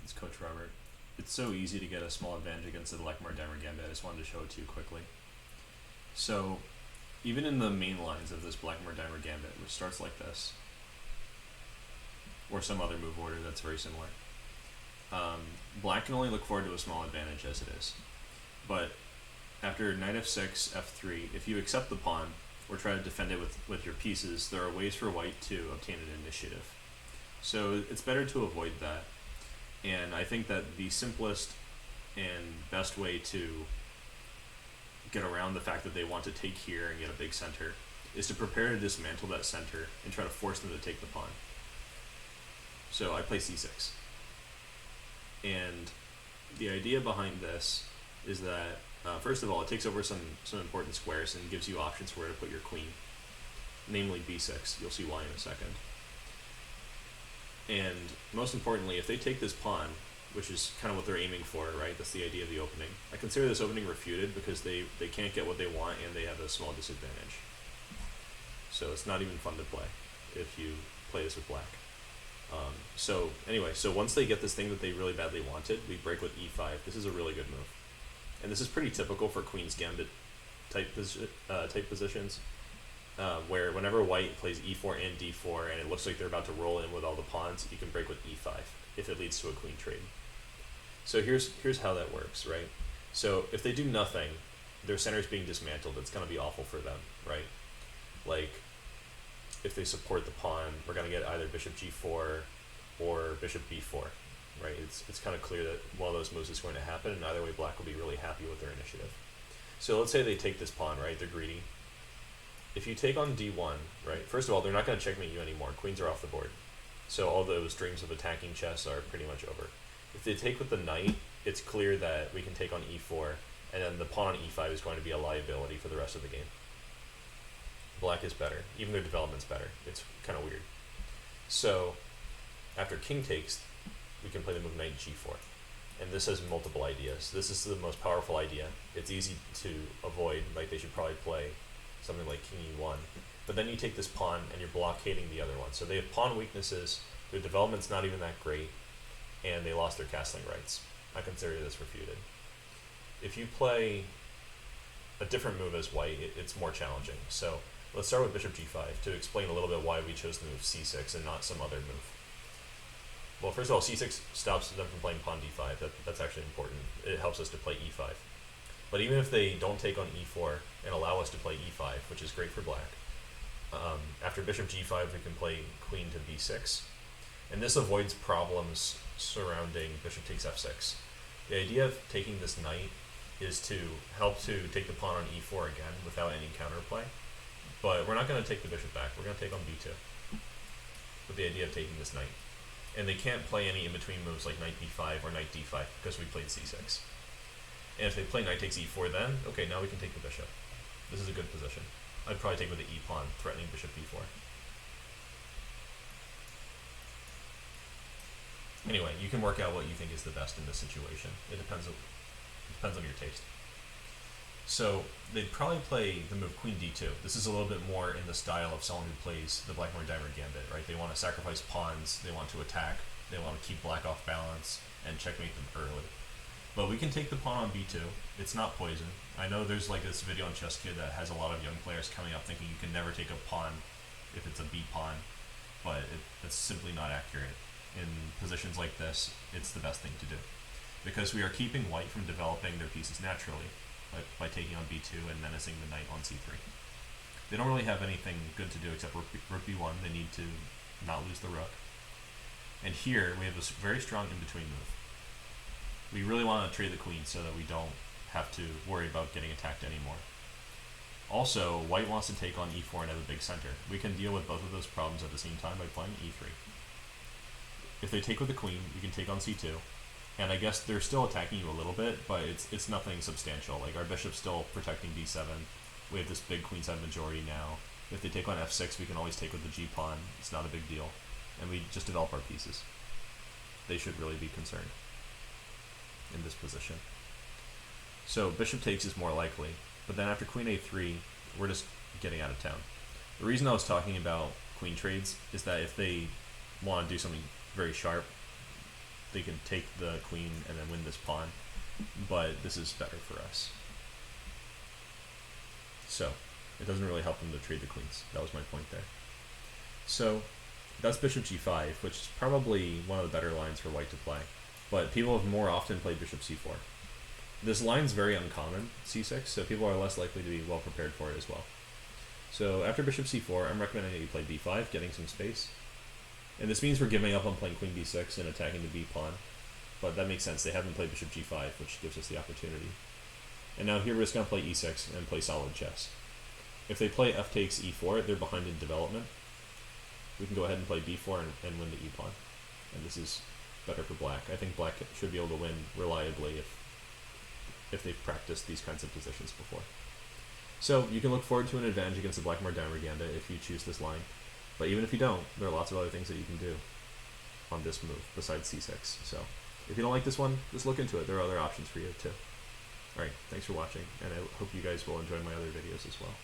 It's Coach Robert. It's so easy to get a small advantage against the Blackmar-Diemer Gambit. I just wanted to show it to you quickly. So, even in the main lines of this Blackmar-Diemer Gambit, which starts like this, or some other move order that's very similar, black can only look forward to a small advantage as it is. But after knight f6, f3, if you accept the pawn, or try to defend it with your pieces, there are ways for white to obtain an initiative. So it's better to avoid that. And I think that the simplest and best way to get around the fact that they want to take here and get a big center is to prepare to dismantle that center and try to force them to take the pawn. So I play c6. And the idea behind this is that, first of all, it takes over some important squares and gives you options for where to put your queen, namely b6. You'll see why in a second. And most importantly, if they take this pawn, which is kind of what they're aiming for, right? That's the idea of the opening. I consider this opening refuted because they can't get what they want and they have a small disadvantage. So it's not even fun to play if you play this with black. So anyway, so once they get this thing that they really badly wanted, we break with e5. This is a really good move. And this is pretty typical for Queen's Gambit type positions, where whenever white plays e4 and d4 and it looks like they're about to roll in with all the pawns, you can break with e5 if it leads to a queen trade. So here's how that works, right? So if they do nothing, their center is being dismantled. It's going to be awful for them, right? Like, if they support the pawn, we're going to get either bishop g4 or bishop b4, right? It's kind of clear that one of those moves is going to happen, and either way black will be really happy with their initiative. So let's say they take this pawn, right? They're greedy. If you take on d1, right, first of all, they're not going to checkmate you anymore. Queens are off the board. So all those dreams of attacking chess are pretty much over. If they take with the knight, it's clear that we can take on e4, and then the pawn on e5 is going to be a liability for the rest of the game. Black is better. Even their development's better. It's kind of weird. So after king takes, we can play the move knight g4. And this has multiple ideas. This is the most powerful idea. It's easy to avoid, like they should probably play something like king e1. But then you take this pawn and you're blockading the other one. So they have pawn weaknesses, their development's not even that great, and they lost their castling rights. I consider this refuted. If you play a different move as white, it's more challenging. So let's start with bishop g5 to explain a little bit why we chose the move c6 and not some other move. Well, first of all, c6 stops them from playing pawn d5. That's actually important. It helps us to play e5. But even if they don't take on e4 and allow us to play e5, which is great for black, after bishop g5 we can play queen to b6. And this avoids problems surrounding bishop takes f6. The idea of taking this knight is to help to take the pawn on e4 again without any counterplay. But we're not going to take the bishop back. We're going to take on b2 with the idea of taking this knight. And they can't play any in-between moves like knight b5 or knight d5 because we played c6. And if they play knight takes e4 then, okay, now we can take the bishop. This is a good position. I'd probably take with the e-pawn, threatening bishop b4. Anyway, you can work out what you think is the best in this situation. It depends on your taste. So they'd probably play the move queen d2. This is a little bit more in the style of someone who plays the Blackmar-Diemer Gambit, right? They want to sacrifice pawns, they want to attack, they want to keep black off balance, and checkmate them early. But we can take the pawn on b2. It's not poison. I know there's like this video on Chess Kid that has a lot of young players coming up thinking you can never take a pawn if it's a b pawn, but it's simply not accurate. In positions like this, it's the best thing to do. Because we are keeping white from developing their pieces naturally, like by taking on b2 and menacing the knight on c3. They don't really have anything good to do except rook b1. They need to not lose the rook. And here, we have a very strong in-between move. We really want to trade the queen so that we don't have to worry about getting attacked anymore. Also, white wants to take on e4 and have a big center. We can deal with both of those problems at the same time by playing e3. If they take with the queen, we can take on c2. And I guess they're still attacking you a little bit, but it's nothing substantial. Like, our bishop's still protecting d7. We have this big queenside majority now. If they take on f6, we can always take with the g-pawn. It's not a big deal. And we just develop our pieces. They should really be concerned in this position. So bishop takes is more likely, but then after queen a3, we're just getting out of town. The reason I was talking about queen trades is that if they want to do something very sharp, they can take the queen and then win this pawn, but this is better for us. So it doesn't really help them to trade the queens. That was my point there. So that's bishop g5, which is probably one of the better lines for white to play, but people have more often played bishop c4. This line's very uncommon, c6, so people are less likely to be well prepared for it as well. So after bishop c4, I'm recommending that you play b5, getting some space. And this means we're giving up on playing queen b6 and attacking the b pawn, but that makes sense. They haven't played bishop g5, which gives us the opportunity. And now here we're just going to play e6 and play solid chess. If they play f takes e4, they're behind in development. We can go ahead and play b4 and win the e pawn. And this is better for black. I think black should be able to win reliably if they've practiced these kinds of positions before. So you can look forward to an advantage against the Blackmar-Diemer Gambit if you choose this line. But even if you don't, there are lots of other things that you can do on this move besides c6. So if you don't like this one, just look into it. There are other options for you too. Alright, thanks for watching, and I hope you guys will enjoy my other videos as well.